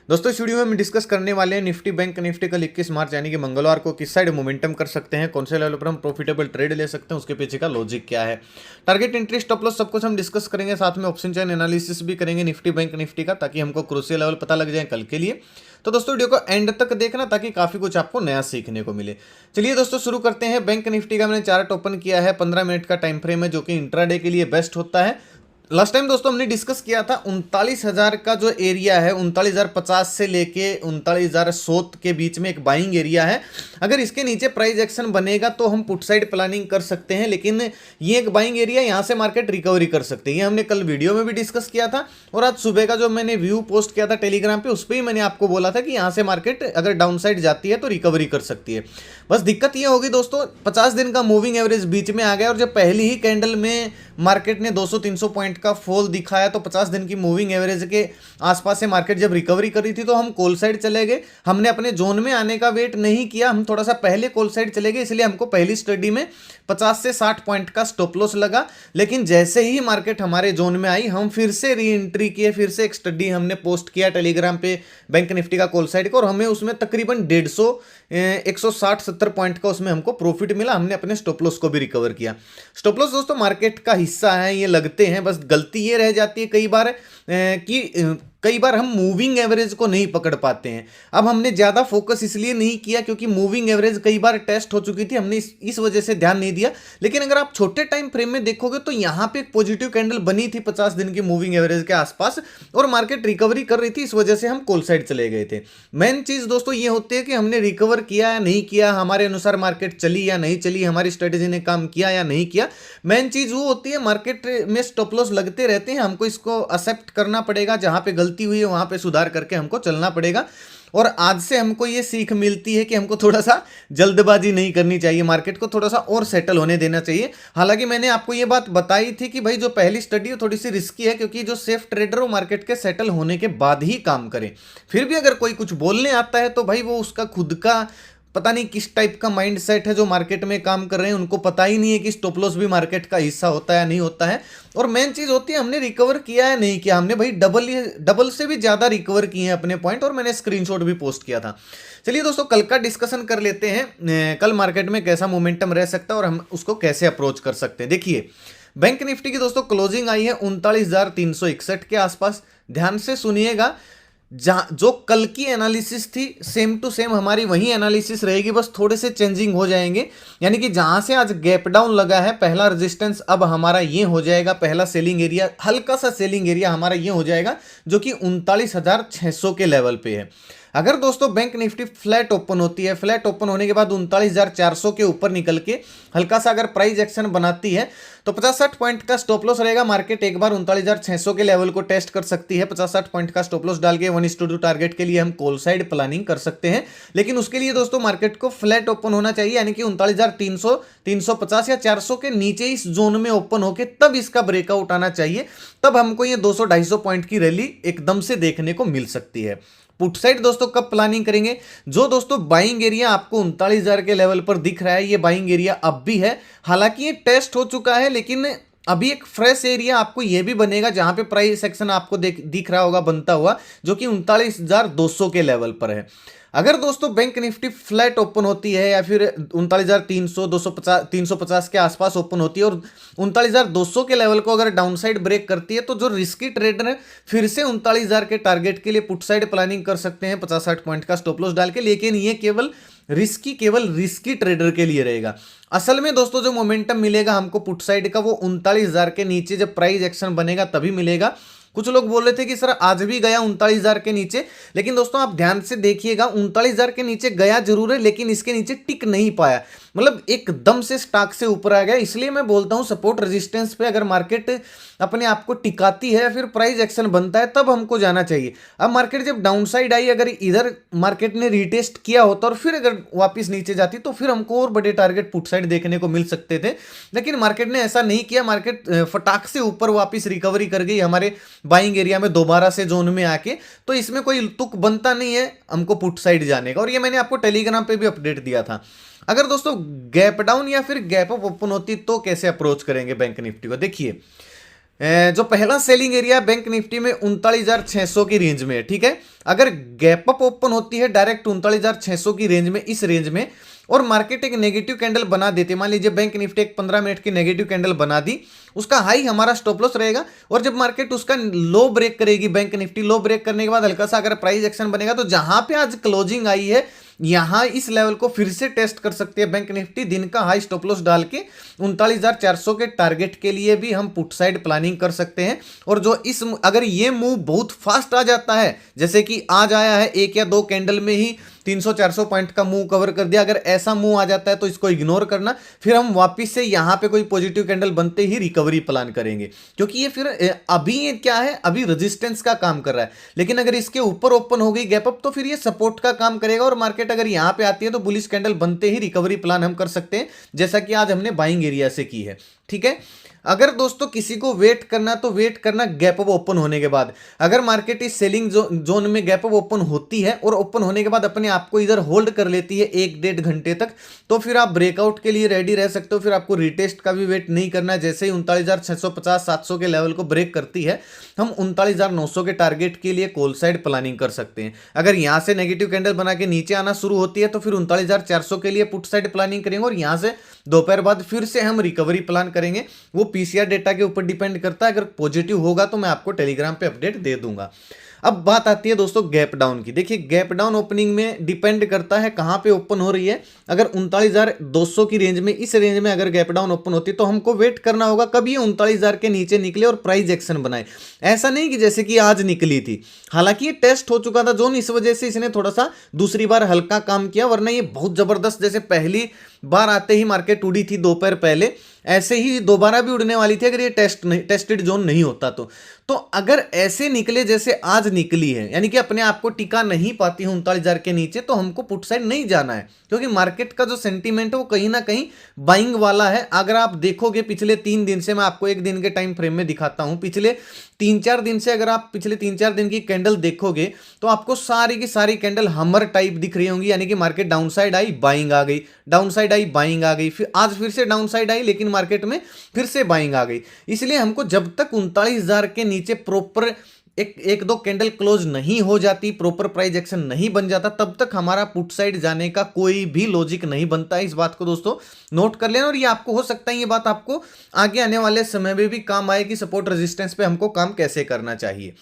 दोस्तों इस वीडियो में हम डिस्कस करने वाले हैं निफ्टी बैंक निफ्टी कल 21 मार्च यानी कि मंगलवार को किस साइड मोमेंटम कर सकते हैं, कौन से लेवल पर हम प्रॉफिटेबल ट्रेड ले सकते हैं, उसके पीछे का लॉजिक क्या है, टारगेट एंट्री स्टॉप लॉस सब कुछ हम डिस्कस करेंगे। साथ में ऑप्शन चेन एनालिसिस भी करेंगे निफ्टी बैंक निफ्टी का, ताकि हमको क्रूशियल लेवल पता लग जाए कल के लिए। तो दोस्तों वीडियो को एंड तक देखना ताकि काफी कुछ आपको नया सीखने को मिले। चलिए दोस्तों शुरू करते हैं। बैंक निफ्टी का मैंने चार्ट ओपन किया है, 15 मिनट का टाइम फ्रेम है जो कि इंट्राडे के लिए बेस्ट होता है। लास्ट टाइम दोस्तों हमने डिस्कस किया था 39,000 का जो एरिया है, 39,050 से लेके 39,100 के बीच में एक बाइंग एरिया है। अगर इसके नीचे प्राइस एक्शन बनेगा तो हम पुट साइड प्लानिंग कर सकते हैं, लेकिन ये एक बाइंग एरिया, यहाँ से मार्केट रिकवरी कर सकते हैं। ये हमने कल वीडियो में भी डिस्कस किया था और आज सुबह का जो मैंने व्यू पोस्ट किया था टेलीग्राम पे, उस पर ही मैंने आपको बोला था कि यहाँ से मार्केट अगर डाउन साइड जाती है तो रिकवरी कर सकती है। बस दिक्कत ये होगी दोस्तों, 50 दिन का मूविंग एवरेज बीच में आ गया और जब पहली ही कैंडल में मार्केट ने 200-300 पॉइंट का फॉल दिखाया तो 50 दिन की मूविंग एवरेज के आसपास से मार्केट जब रिकवरी करी थी तो हम कॉल साइड चले गए। हमने अपने जोन में आने का वेट नहीं किया, हम थोड़ा सा पहले कॉल साइड चले गए, इसलिए हमको पहली स्टडी में 50 से 60 पॉइंट का स्टॉप लॉस लगा। लेकिन जैसे ही मार्केट हमारे जोन में आई, हम फिर से री एंट्री किए, फिर से एक स्टडी हमने पोस्ट किया टेलीग्राम पे बैंक निफ्टी का कॉल साइड को, और हमें उसमें तकरीबन 160-170 पॉइंट का उसमें हमको प्रॉफिट मिला। हमने अपने स्टॉप लॉस को भी रिकवर किया। स्टॉप लॉस दोस्तों मार्केट का हिस्सा है, ये लगते हैं, बस गलती ये रह जाती है कई बार कि कई बार हम मूविंग एवरेज को नहीं पकड़ पाते हैं। अब हमने ज़्यादा फोकस इसलिए नहीं किया क्योंकि मूविंग एवरेज कई बार टेस्ट हो चुकी थी, हमने इस वजह से ध्यान नहीं दिया। लेकिन अगर आप छोटे टाइम फ्रेम में देखोगे तो यहाँ पे एक पॉजिटिव कैंडल बनी थी 50 दिन की मूविंग एवरेज के आसपास और मार्केट रिकवरी कर रही थी, इस वजह से हम कॉल साइड चले गए थे। मेन चीज़ दोस्तों ये होती है कि हमने रिकवर किया या नहीं किया, हमारे अनुसार मार्केट चली या नहीं चली, हमारी स्ट्रेटेजी ने काम किया या नहीं किया। मेन चीज़ वो होती है, मार्केट में स्टॉप लॉस लगते रहते हैं, हमको इसको एक्सेप्ट करना पड़ेगा, जहाँ पे गलती हुई है वहाँ पे सुधार करके हमको चलना पड़ेगा। और आज से हमको ये सीख मिलती है कि हमको थोड़ा सा जल्दबाजी नहीं करनी चाहिए, मार्केट को थोड़ा सा और सेटल होने देना चाहिए। हालांकि मैंने आपको ये बात बताई थी कि भाई जो पहली स्टडी है थोड़ी सी रिस्की है, क्योंकि जो सेफ ट्रेडर वो मार्केट के सेटल होने के बाद ही काम करें। फिर भी अगर कोई कुछ बोलने आता है तो भाई वो उसका खुद का पता नहीं किस टाइप का माइंड सेट है, जो मार्केट में काम कर रहे हैं उनको पता ही नहीं है कि स्टॉप लॉस भी मार्केट का हिस्सा होता है या नहीं होता है। और मेन चीज होती है हमने रिकवर किया या नहीं किया। हमने भाई डबल से भी ज्यादा रिकवर किए हैं अपने पॉइंट, और मैंने स्क्रीनशॉट भी पोस्ट किया था। चलिए दोस्तों कल का डिस्कशन कर लेते हैं, कल मार्केट में कैसा मोमेंटम रह सकता है और हम उसको कैसे अप्रोच कर सकते हैं। देखिए बैंक निफ्टी की दोस्तों क्लोजिंग आई है 39,361 के आसपास। ध्यान से सुनिएगा, जो कल की एनालिसिस थी सेम टू सेम हमारी वही एनालिसिस रहेगी, बस थोड़े से चेंजिंग हो जाएंगे। यानी कि जहां से आज गैप डाउन लगा है, पहला रेजिस्टेंस अब हमारा ये हो जाएगा, पहला सेलिंग एरिया, हल्का सा सेलिंग एरिया हमारा ये हो जाएगा जो कि 39,600 के लेवल पे है। अगर दोस्तों बैंक निफ्टी फ्लैट ओपन होती है, फ्लैट ओपन होने के बाद 39,400 के ऊपर निकल के हल्का सा अगर प्राइस एक्शन बनाती है तो 50-60 पॉइंट का स्टॉप लॉस रहेगा। मार्केट एक बार 39,600 के लेवल को टेस्ट कर सकती है। 50-60 पॉइंट का स्टॉप लॉस डाल के 1:2 टारगेट के लिए हम कॉल साइड प्लानिंग कर सकते हैं। लेकिन उसके लिए दोस्तों मार्केट को फ्लैट ओपन होना चाहिए, यानी कि 39,300, 350 या 400 के नीचे इस जोन में ओपन होके तब इसका ब्रेकआउट आना चाहिए। तब हमको ये 200-250 पॉइंट की रैली एकदम से देखने को मिल सकती है। पुट साइड दोस्तों कब प्लानिंग करेंगे? जो दोस्तों बाइंग एरिया आपको 39,000 के लेवल पर दिख रहा है, ये बाइंग एरिया अब भी है। हालांकि ये टेस्ट हो चुका है, लेकिन अभी एक फ्रेश एरिया आपको ये भी बनेगा जहां पे प्राइस सेक्शन आपको दिख रहा होगा बनता हुआ, जो कि 39,200 के लेवल पर है। अगर दोस्तों बैंक निफ्टी फ्लैट ओपन होती है या फिर 39,300, 250, 350 के आसपास ओपन होती है और 39,200 के लेवल को अगर डाउन साइड ब्रेक करती है, तो जो रिस्की ट्रेडर है फिर से 39,000 के टारगेट के लिए पुट साइड प्लानिंग कर सकते हैं 50-60 पॉइंट का स्टॉप लॉस डाल के। लेकिन ये केवल रिस्की ट्रेडर के लिए रहेगा। असल में दोस्तों जो मोमेंटम मिलेगा हमको पुट साइड का, वो 39,000 के नीचे जब प्राइस एक्शन बनेगा तभी मिलेगा। कुछ लोग बोल रहे थे कि सर आज भी गया 39,000 के नीचे, लेकिन दोस्तों आप ध्यान से देखिएगा 39,000 के नीचे गया जरूर है, लेकिन इसके नीचे टिक नहीं पाया, मतलब एकदम से स्टॉक से ऊपर आ गया। इसलिए मैं बोलता हूं सपोर्ट रेजिस्टेंस पे अगर मार्केट अपने आप को टिकाती है, फिर प्राइस एक्शन बनता है, तब हमको जाना चाहिए। अब मार्केट जब डाउन साइड आई, अगर इधर मार्केट ने रीटेस्ट किया होता और फिर अगर वापस नीचे जाती तो फिर हमको और बड़े टारगेट पुट साइड देखने को मिल सकते थे। लेकिन मार्केट ने ऐसा नहीं किया, मार्केट फटाक से ऊपर वापस रिकवरी कर गई हमारे बाइंग एरिया में दोबारा से जोन में आके। तो इसमें कोई तुक बनता नहीं है हमको पुट साइड जाने का, और ये मैंने आपको टेलीग्राम पे भी अपडेट दिया था। अगर दोस्तों गैप डाउन या फिर गैप अप ओपन होती तो कैसे अप्रोच करेंगे बैंक निफ्टी को? देखिए जो पहला सेलिंग एरिया बैंक निफ्टी में 39,600 की रेंज में है, ठीक है। अगर गैप अप ओपन होती है डायरेक्ट 39,600 की रेंज में, इस रेंज में, और मार्केट एक नेगेटिव कैंडल बना देते, मान लीजिए बैंक निफ्टी एक 15 मिनट की नेगेटिव कैंडल बना दी, उसका हाई हमारा स्टॉप लॉस रहेगा। और जब मार्केट उसका लो ब्रेक करेगी, बैंक निफ्टी लो ब्रेक करने के बाद हल्का सा अगर प्राइस एक्शन बनेगा, तो जहां पे आज क्लोजिंग आई है यहां इस लेवल को फिर से टेस्ट कर सकती है बैंक निफ्टी, दिन का हाई स्टॉप लॉस डाल के 39,400 के टारगेट के लिए भी हम पुट साइड प्लानिंग कर सकते हैं। और जो इस अगर ये मूव बहुत फास्ट आ जाता है, जैसे कि आज आया है एक या दो कैंडल में ही 300-400 पॉइंट का मूव कवर कर दिया, अगर ऐसा मूव आ जाता है तो इसको इग्नोर करना, फिर हम वापस से यहां पे कोई पॉजिटिव कैंडल बनते ही रिकवरी प्लान करेंगे, क्योंकि ये फिर अभी ये क्या है, अभी रेजिस्टेंस का काम कर रहा है। लेकिन अगर इसके ऊपर ओपन हो गई गैप अप, तो फिर ये सपोर्ट का काम करेगा, और मार्केट अगर यहां पे आती है तो बुलिश कैंडल बनते ही रिकवरी प्लान हम कर सकते हैं, जैसा कि आज हमने बाइंग एरिया से की है, ठीक है। अगर दोस्तों किसी को वेट करना, तो वेट करना गैप अप ओपन होने के बाद। अगर मार्केट इस सेलिंग जोन में गैप अप ओपन होती है और ओपन होने के बाद अपने आप को इधर होल्ड कर लेती है 1-1.5 घंटे तक, तो फिर आप ब्रेकआउट के लिए रेडी रह सकते हो। फिर आपको रिटेस्ट का भी वेट नहीं करना है। जैसे ही 39,650-700 के लेवल को ब्रेक करती है, हम 39,900 के टारगेट के लिए कॉल साइड प्लानिंग कर सकते हैं। अगर यहां से नेगेटिव कैंडल बना के नीचे आना शुरू होती है, तो फिर 39,400 के लिए पुट साइड प्लानिंग करेंगे, और यहां से दोपहर बाद फिर से हम रिकवरी प्लान करेंगे। वो पीसीआर डेटा के ऊपर डिपेंड करता है, अगर पॉजिटिव होगा तो मैं आपको टेलीग्राम पे अपडेट दे दूंगा। अब बात आती है दोस्तों गैप डाउन की। देखिए गैप डाउन ओपनिंग में डिपेंड करता है कहां पे ओपन हो रही है। अगर 39,200 की रेंज में, इस रेंज में अगर गैप डाउन ओपन होती है, तो हमको वेट करना होगा कब ये 39,000 के नीचे निकले और प्राइस एक्शन बनाए। ऐसा नहीं कि जैसे कि आज निकली थी, हालांकि ये टेस्ट हो चुका था जोन, इस वजह से इसने थोड़ा सा दूसरी बार हल्का काम किया, वरना ये बहुत जबरदस्त, जैसे पहली बार आते ही मार्केट उड़ी थी दोपहर पहले, ऐसे ही दोबारा भी उड़ने वाली थी अगर ये टेस्टेड जोन नहीं होता तो अगर ऐसे निकले जैसे आज निकली है, यानी कि अपने आप को टिका नहीं पाती है 39,000 के नीचे, तो हमको पुट साइड नहीं जाना है, क्योंकि मार्केट का जो सेंटीमेंट है वो कहीं ना कहीं बाइंग वाला है। अगर आप देखोगे पिछले 3 दिन से, मैं आपको एक दिन के टाइम फ्रेम में दिखाता हूं, पिछले 3-4 दिन से अगर आप पिछले 3-4 दिन की कैंडल देखोगे, तो आपको सारी की सारी कैंडल हमर टाइप दिख रही होंगी, यानी कि मार्केट डाउन साइड आई, बाइंग आ गई, डाउन साइड आई, बाइंग आ गई, फिर आज फिर से डाउन साइड आई, लेकिन मार्केट में फिर से बाइंग आ गई। इसलिए हमको जब तक 39,000 के नीचे प्रॉपर एक दो कैंडल क्लोज नहीं हो जाती, प्रॉपर प्राइस एक्शन नहीं बन जाता, तब तक हमारा पुट साइड जाने का कोई भी लॉजिक नहीं बनता है। इस बात को दोस्तों नोट कर लेना, और ये आपको हो सकता है ये बात आपको आगे आने वाले समय में भी काम आए कि सपोर्ट रेजिस्टेंस पे हमको काम कैसे करना चाहिए।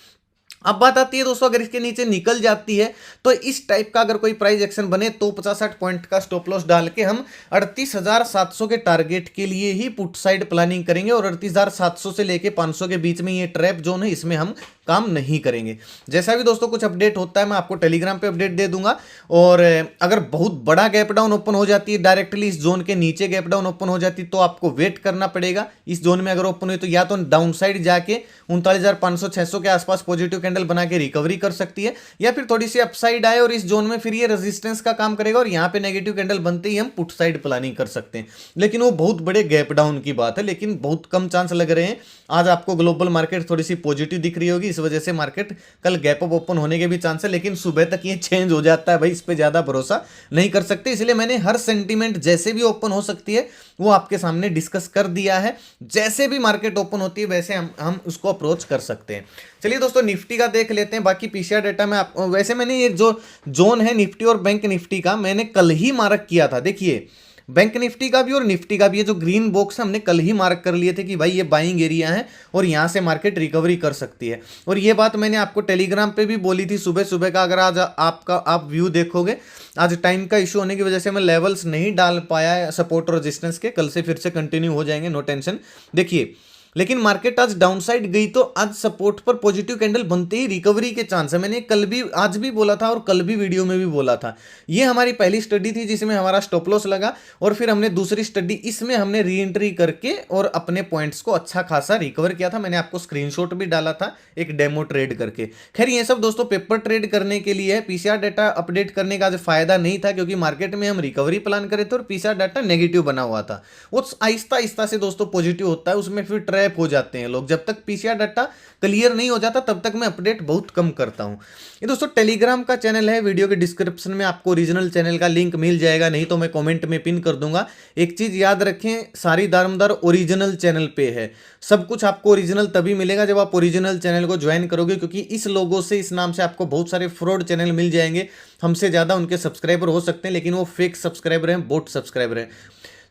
अब बात आती है दोस्तों, अगर इसके नीचे निकल जाती है, तो इस टाइप का अगर कोई प्राइस एक्शन बने, तो 50-60 पॉइंट का स्टॉप लॉस डाल के हम 38,700 के टारगेट के लिए ही पुट साइड प्लानिंग करेंगे, और 38,700 से लेके 500 के बीच में ये ट्रैप जोन है, इसमें हम काम नहीं करेंगे। जैसा भी दोस्तों कुछ अपडेट होता है मैं आपको टेलीग्राम पे अपडेट दे दूंगा। और अगर बहुत बड़ा गैप डाउन ओपन हो जाती है, डायरेक्टली इस जोन के नीचे गैप डाउन ओपन हो जाती है, तो आपको वेट करना पड़ेगा। इस जोन में अगर ओपन हुई तो या तो डाउन साइड जाके 39,500-600 के आसपास पॉजिटिव कैंडल बना के रिकवरी कर सकती है, या फिर थोड़ी सी अपसाइड आए और इस जोन में फिर ये रेजिस्टेंस का काम करेगा, और यहां पे नेगेटिव कैंडल बनते ही हम पुट साइड प्लानिंग कर सकते हैं। लेकिन वो बहुत बड़े गैप डाउन की बात है, लेकिन बहुत कम चांस लग रहे हैं। आज आपको ग्लोबल मार्केट थोड़ी सी पॉजिटिव दिख रही होगी, इस वजह से मार्केट कल गैप अप ओपन होने के भी चांस है, लेकिन सुबह तक ये चेंज हो जाता है भाई, इस पे ज्यादा भरोसा नहीं कर सकते। इसलिए मैंने हर सेंटीमेंट जैसे भी ओपन हो सकती है वो आपके सामने डिस्कस कर दिया है। जैसे भी मार्केट ओपन होती है वैसे हम उसको अप्रोच कर सकते हैं। चलिए दोस्तों निफ्टी का देख लेते हैं। बाकी पीसीआर डेटा में आप वैसे मैंने ये जो जोन है निफ्टी और बैंक निफ्टी का मैंने कल ही मार्क किया था। देखिए बैंक निफ्टी का भी और निफ्टी का भी, ये जो ग्रीन बॉक्स हमने कल ही मार्क कर लिए थे कि भाई ये बाइंग एरिया है और यहां से मार्केट रिकवरी कर सकती है। और ये बात मैंने आपको टेलीग्राम पे भी बोली थी सुबह सुबह का। अगर आज आप व्यू देखोगे, आज टाइम का इशू होने की वजह से मैं लेवल्स नहीं डाल पाया सपोर्ट और रेजिस्टेंस के, कल से फिर से कंटिन्यू हो जाएंगे, नो टेंशन। देखिए लेकिन मार्केट आज डाउनसाइड गई तो आज सपोर्ट पर पॉजिटिव कैंडल बनते ही रिकवरी के चांस है। मैंने कल भी आज भी बोला था और कल भी वीडियो में भी बोला था। ये हमारी पहली स्टडी थी जिसमें हमारा स्टॉप लॉस लगा, और फिर हमने दूसरी स्टडी इसमें हमने री एंट्री करके और अपने पॉइंट्स को अच्छा खासा रिकवर किया था। मैंने आपको स्क्रीनशॉट भी डाला था एक डेमो ट्रेड करके। खैर ये सब दोस्तों पेपर ट्रेड करने के लिए है, पीसीआर डाटा अपडेट करने का आज फायदा नहीं था, क्योंकि मार्केट में हम रिकवरी प्लान करे थे और पीसीआर डाटा नेगेटिव बना हुआ था। वो आहिस्ता आहिस्ता से दोस्तों पॉजिटिव होता है, उसमें फिर ट्रेड ट्रैप हो जाते हैं लोग। जब तक पीसीआर डाटा क्लियर नहीं हो जाता तब तक मैं अपडेट बहुत कम करता हूं। ये दोस्तों टेलीग्राम का चैनल है, वीडियो के डिस्क्रिप्शन में आपको ओरिजिनल चैनल का लिंक मिल जाएगा, नहीं तो मैं कमेंट में पिन कर दूंगा। एक चीज याद रखें, सारी दारमदार ओरिजिनल चैनल पे है। सब कुछ आपको ओरिजिनल तभी मिलेगा जब आप ओरिजिनल चैनल को ज्वाइन करोगे, क्योंकि इस लोगो से, इस नाम से आपको बहुत सारे फ्रॉड चैनल मिल जाएंगे। हमसे ज़्यादा उनके सब्सक्राइबर हो सकते हैं लेकिन वो फेक सब्सक्राइबर हैं, बोट सब्सक्राइबर हैं।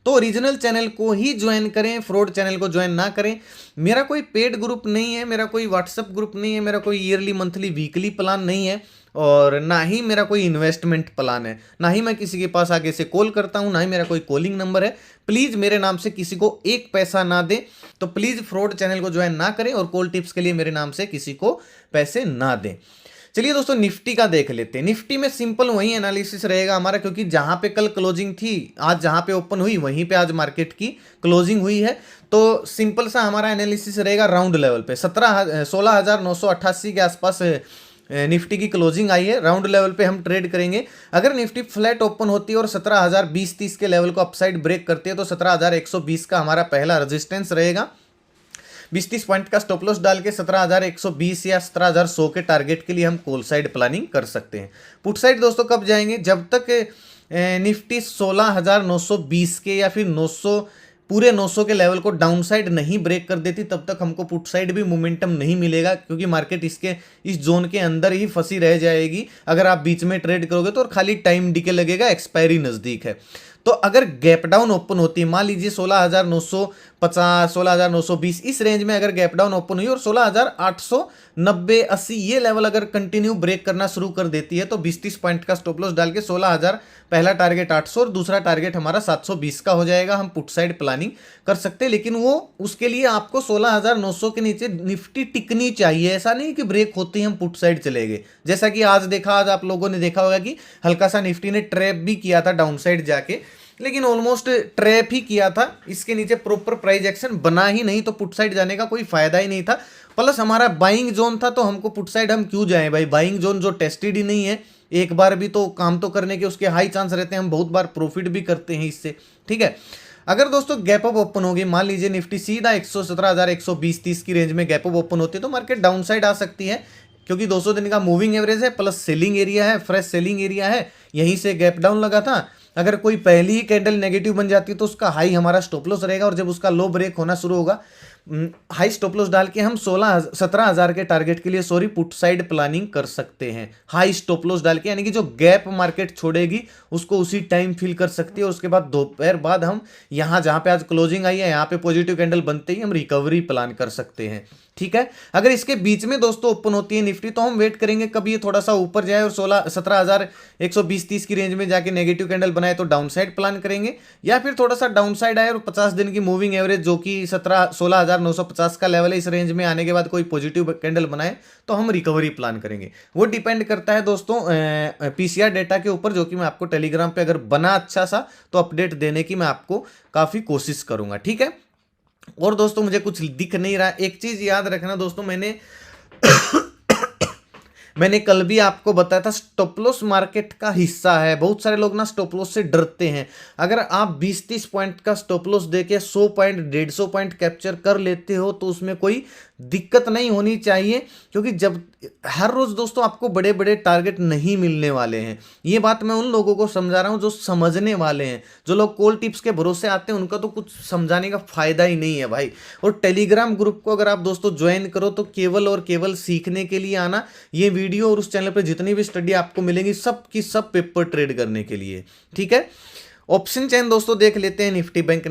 तो ओरिजिनल चैनल को ही ज्वाइन करें, फ्रॉड चैनल को ज्वाइन ना करें। मेरा कोई पेड ग्रुप नहीं है, मेरा कोई व्हाट्सएप ग्रुप नहीं है, मेरा कोई ईयरली मंथली वीकली प्लान नहीं है, और ना ही मेरा कोई इन्वेस्टमेंट प्लान है, ना ही मैं किसी के पास आगे से कॉल करता हूं, ना ही मेरा कोई कॉलिंग नंबर है। प्लीज़ मेरे नाम से किसी को एक पैसा ना दे, तो प्लीज़ फ्रॉड चैनल को ज्वाइन ना करें और कॉल टिप्स के लिए मेरे नाम से किसी को पैसे ना दें। चलिए दोस्तों निफ्टी का देख लेते हैं। निफ्टी में सिंपल वही एनालिसिस रहेगा हमारा, क्योंकि जहां पे कल क्लोजिंग थी, आज जहां पे ओपन हुई वहीं पे आज मार्केट की क्लोजिंग हुई है। तो सिंपल सा हमारा एनालिसिस रहेगा राउंड लेवल पे 16,988 के आसपास निफ्टी की क्लोजिंग आई है। राउंड लेवल पे हम ट्रेड करेंगे। अगर निफ्टी फ्लैट ओपन होती है और 17,020-30 के लेवल को अपसाइड ब्रेक करती है तो 17,120 का हमारा पहला रेजिस्टेंस रहेगा। 20-30 पॉइंट का स्टॉप लॉस डाल के 17,120 या 17,100 के टारगेट के लिए हम कॉल साइड प्लानिंग कर सकते हैं। पुट साइड दोस्तों कब जाएंगे? जब तक निफ्टी 16,920 के या फिर 900 पूरे 900 के लेवल को डाउन साइड नहीं ब्रेक कर देती तब तक हमको पुट साइड भी मोमेंटम नहीं मिलेगा, क्योंकि मार्केट इस जोन के अंदर ही फंसी रह जाएगी अगर आप बीच में ट्रेड करोगे तो, और खाली टाइम डीके लगेगा, एक्सपायरी नज़दीक है। तो अगर गैप डाउन ओपन होती है, मान लीजिए 16,950 16,920 इस रेंज में अगर गैप डाउन ओपन हुई और 16,890-80 ये लेवल अगर कंटिन्यू ब्रेक करना शुरू कर देती है तो 20-30 पॉइंट का स्टॉप लॉस डाल के 16,000 पहला टारगेट 800 और दूसरा टारगेट हमारा 720 का हो जाएगा। हम पुट साइड प्लानिंग कर सकते हैं, लेकिन वो उसके लिए आपको 16,900 के नीचे निफ्टी टिकनी चाहिए। ऐसा नहीं कि ब्रेक होते ही हम पुट साइड चले गए, जैसा कि आज देखा, आज आप लोगों ने देखा होगा कि हल्का सा निफ्टी ने ट्रैप भी किया था डाउन साइड जाके, लेकिन ऑलमोस्ट ट्रैप ही किया था। इसके नीचे प्रॉपर प्राइस एक्शन बना ही नहीं, तो पुट साइड जाने का कोई फायदा ही नहीं था। प्लस हमारा बाइंग जोन था, तो हमको पुट साइड हम क्यों जाएं भाई? बाइंग जोन जो टेस्टेड ही नहीं है, एक बार भी तो काम तो करने के उसके हाई चांस रहते हैं, हम बहुत बार प्रॉफिट भी करते हैं इससे। ठीक है, अगर दोस्तों गैप अप ओपन होगी, मान लीजिए निफ्टी सीधा 17,120-30 की रेंज में गैप अप ओपन होती है तो मार्केट डाउन साइड आ सकती है, क्योंकि 200 दिन का मूविंग एवरेज है, प्लस सेलिंग एरिया है, फ्रेश सेलिंग एरिया है, यहीं से गैप डाउन लगा था। अगर कोई पहली ही कैंडल नेगेटिव बन जाती है तो उसका हाई हमारा स्टॉप लॉस रहेगा, और जब उसका लो ब्रेक होना शुरू होगा, हाई स्टॉप लॉस डाल के हम 17,000 के टारगेट के लिए पुट साइड प्लानिंग कर सकते हैं। हाई स्टॉप लॉस डाल के, यानी कि जो गैप मार्केट छोड़ेगी उसको उसी टाइम फिल कर सकती है। उसके बाद दोपहर बाद हम यहाँ जहाँ पे आज क्लोजिंग आई है यहाँ पे पॉजिटिव कैंडल बनते ही हम रिकवरी प्लान कर सकते हैं। ठीक है, अगर इसके बीच में दोस्तों ओपन होती है निफ्टी तो हम वेट करेंगे कब ये थोड़ा सा ऊपर जाए और 17,120-30 की रेंज में जाके नेगेटिव कैंडल बनाए तो डाउन साइड प्लान करेंगे, या फिर थोड़ा सा डाउन साइड आए और 50 दिन की मूविंग एवरेज जो कि 16,950 का लेवल है, इस रेंज में आने के बाद कोई पॉजिटिव कैंडल बनाए तो हम रिकवरी प्लान करेंगे। वो डिपेंड करता है दोस्तों पीसीआर डेटा के ऊपर, जो कि मैं आपको टेलीग्राम पे अगर बना अच्छा सा तो अपडेट देने की मैं आपको काफ़ी कोशिश करूंगा। ठीक है, और दोस्तों मुझे कुछ दिख नहीं रहा, एक चीज याद रखना दोस्तों, मैंने कल भी आपको बताया था स्टॉप लॉस मार्केट का हिस्सा है। बहुत सारे लोग ना स्टॉप लॉस से डरते हैं। अगर आप 20-30 पॉइंट का स्टॉप लॉस देके 100 पॉइंट 150 पॉइंट कैप्चर कर लेते हो तो उसमें कोई दिक्कत नहीं होनी चाहिए, क्योंकि जब हर रोज दोस्तों आपको बड़े बड़े टारगेट नहीं मिलने वाले हैं। ये बात मैं उन लोगों को समझा रहा हूं जो समझने वाले हैं। जो लोग कॉल टिप्स के भरोसे आते हैं उनका तो कुछ समझाने का फायदा ही नहीं है भाई। और टेलीग्राम ग्रुप को अगर आप दोस्तों ज्वाइन करो तो केवल और केवल सीखने के लिए आना। ये वीडियो और उस चैनल पर जितनी भी स्टडी आपको मिलेंगी सब की सब पेपर ट्रेड करने के लिए। ठीक है, ऑप्शन चेन दोस्तों देख लेते हैं निफ्टी बैंक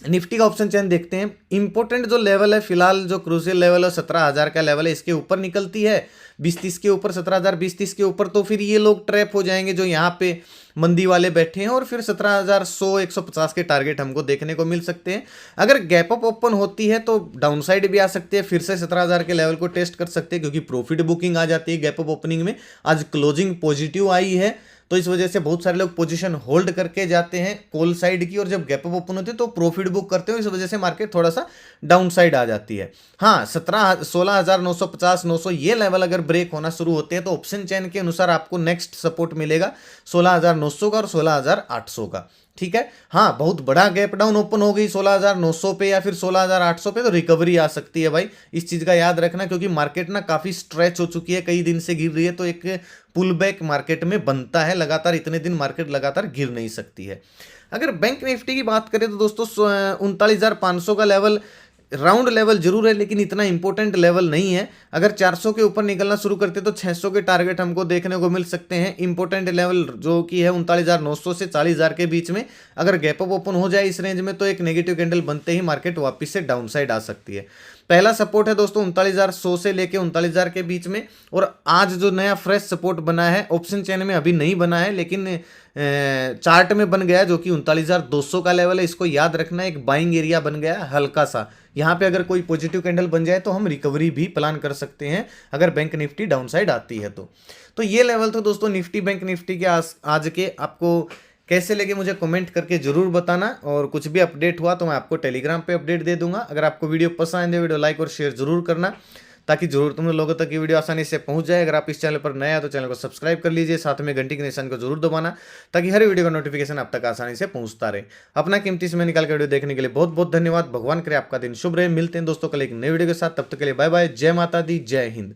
निफ्टी का ऑप्शन चेन देखते हैं। इंपॉर्टेंट जो लेवल है फिलहाल, जो क्रूशियल लेवल है 17,000 का लेवल है, इसके ऊपर निकलती है 20-30 के ऊपर, 17,000 20-30 के ऊपर, तो फिर ये लोग ट्रैप हो जाएंगे जो यहाँ पे मंदी वाले बैठे हैं, और फिर 17,100-150 के टारगेट हमको देखने को मिल सकते हैं। अगर गैप अप ओपन होती है तो डाउन साइड भी आ सकती है, फिर से 17,000 के लेवल को टेस्ट कर सकते हैं, क्योंकि प्रॉफिट बुकिंग आ जाती है गैप अप ओपनिंग में। आज क्लोजिंग पॉजिटिव आई है तो इस वजह से बहुत सारे लोग पोजीशन होल्ड करके जाते हैं कॉल साइड की, और जब गैप अप ओपन होती है तो प्रॉफिट बुक करते हो, इस वजह से मार्केट थोड़ा सा डाउन साइड आ जाती है। हाँ, 16,950-900 ये लेवल अगर ब्रेक होना शुरू होते हैं तो ऑप्शन चेन के अनुसार आपको नेक्स्ट सपोर्ट मिलेगा 16,900 का और 16,800 का। ठीक है। हाँ, बहुत बड़ा गैप डाउन ओपन हो गई 16,900 पे या फिर 16,800 पे तो रिकवरी आ सकती है भाई, इस चीज़ का याद रखना, क्योंकि मार्केट ना काफ़ी स्ट्रेच हो चुकी है, कई दिन से गिर रही है, तो एक पुल बैक मार्केट में बनता है, लगातार इतने दिन मार्केट लगातार गिर नहीं सकती है। अगर बैंक निफ्टी की बात करें तो दोस्तों 39,500 का लेवल राउंड लेवल जरूर है, लेकिन इतना इंपॉर्टेंट लेवल नहीं है। अगर 400 के ऊपर निकलना शुरू करते तो 600 के टारगेट हमको देखने को मिल सकते हैं। इंपॉर्टेंट लेवल जो कि है 39,900 से 40,000 के बीच में, अगर गैप अप ओपन हो जाए इस रेंज में तो एक नेगेटिव कैंडल बनते ही मार्केट वापस से डाउन साइड आ सकती है। पहला सपोर्ट है दोस्तों 39,100 से लेके 39,000 के बीच में, और आज जो नया फ्रेश सपोर्ट बना है ऑप्शन चेन में अभी नहीं बना है, लेकिन चार्ट में बन गया, जो कि 39,200 का लेवल है। इसको याद रखना, एक बाइंग एरिया बन गया हल्का सा। यहाँ पे अगर कोई पॉजिटिव कैंडल बन जाए तो हम रिकवरी भी प्लान कर सकते हैं, अगर बैंक निफ्टी डाउन साइड आती है तो ये लेवल तो दोस्तों निफ्टी बैंक निफ्टी के आज के। आपको कैसे लगे मुझे कमेंट करके जरूर बताना, और कुछ भी अपडेट हुआ तो मैं आपको टेलीग्राम पे अपडेट दे दूंगा। अगर आपको वीडियो पसंद है, वीडियो लाइक और शेयर जरूर करना, ताकि जरूरतमंद लोगों तक ये वीडियो आसानी से पहुंच जाए। अगर आप इस चैनल पर नया है तो चैनल को सब्सक्राइब कर लीजिए, साथ में घंटी के निशान को जरूर दबाना, ताकि हर वीडियो का नोटिफिकेशन आप तक आसानी से पहुंचता रहे। अपना कीमती समय निकाल कर वीडियो देखने के लिए बहुत बहुत धन्यवाद। भगवान करे आपका दिन शुभ रहे। मिलते हैं दोस्तों कल एक नई वीडियो के साथ, तब तक के लिए बाय बाय। जय माता दी, जय हिंद।